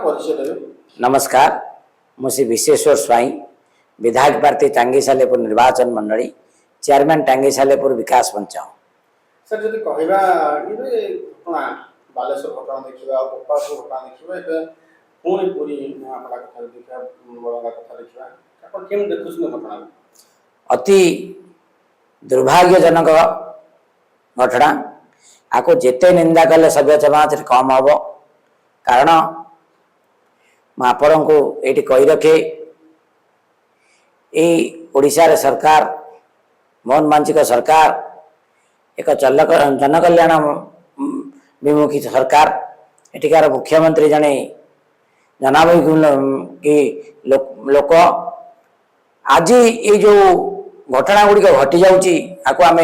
नमस्कार मुझे विश्वेश्वर स्वाई विधायक प्रार्थी टांगीसालेपुर निर्वाचन मंडली चेयरमैन टांगीसालेपुर विकास मंच। सर जब कहवा ये घटना बालेश्वर घटना देखा गोपालपुर घटना देखा पुणी पूरी नुआपड़ा कथा देखा बड़ंगा कथा देखा आपण केम देखुछन घटना अति दुर्भाग्यजनक घटना आको जेते निंदा कले सभ्य समाज कम हम कारण आपण को ये कही रखे ओडिशा रे सरकार मोहन मांझी सरकार एक जनकल्याण विमुखी सरकार एटिकार मुख्यमंत्री जने जनाब कि लोक आज ये जो घटना गुड़िक घटी जाऊँगी आपको आम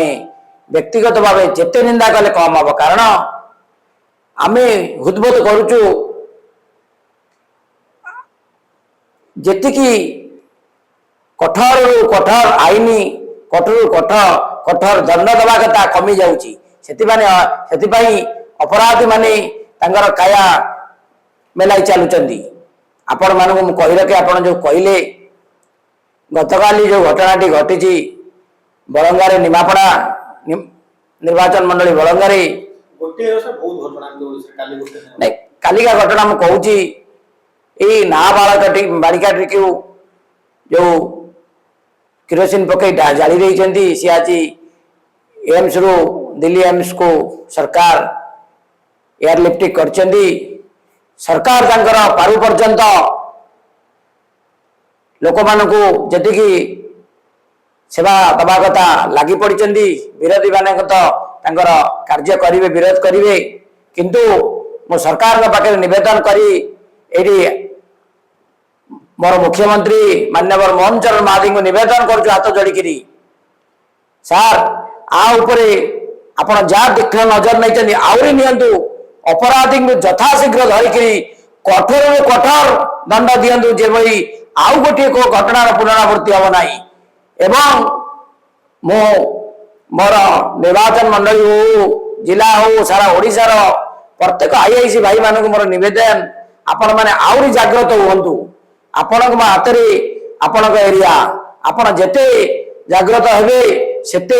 व्यक्तिगत भाव जिते निंदा कले कम हम कारण आम हृदबोध करुचु जी कठोर कठोर आईन कठोर कठोर कठोर दंड दवा कथा कमी जाऊँगी से अपराधी माने काया मेलाई चलुंट आपण मानक कही रखे आपण जो कहले गतकाली जो घटनाटी घटी बड़ंगारे निमापड़ा निर्वाचन मंडली बड़ंगारे कालिका घटना मुझे कहूँ ये नाबालक बालिकाटी को जो किरोसिन पकई जाली रही सी आज एम्स रु दिल्ली एम्स को सरकार एयरलिफ्टिंग कर सरकार पारु पर्यंत लोक मान जी सेवा दबा कथा लगी पड़ी विरोधी मान कार्य करेंगे विरोध करेंगे किंतु मो सरकार पाखे निवेदन करी मोर मुख्यमंत्री माननीय मोहन चरण महादी को निवेदन कर हाथ जोड़िकी सार आपण जहाँ देख नजर नहीं आहरी नियंतु अपराधी यथाशीघ्र धरिकी कठोर कठोर दंड दिंतु जो आउ गोटे को घटनार पुनरावृत्ति हम ना एवं मोर निर्वाचन मंडली हो जिला हो सारा ओडिशार प्रत्येक आईआईसी भाई मानक मोर निवेदन आपण मैंने आहरी जागृत हूँ आपण हाथ आपण एरिया आपण जेते जागृत हेबे सेते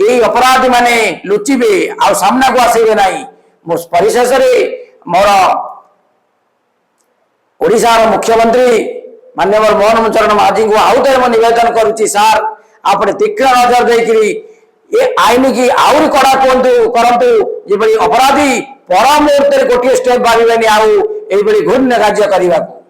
यही अपराधी माने लुचिबे आ सामना को आसेबे नाही। मो परिशेष मोर ओडिशार मुख्यमंत्री माननीय मोहन चरण महाजी को आउ थे निवेदन करुच्ची सार आप तीक्ष्ण नजर देखिए ये आईन की आहरी कड़ा कहतु करतु जो अपराधी पर मुहूर्त गोटे स्टेप भावे आउ ये घूर्ण कार्य करने को।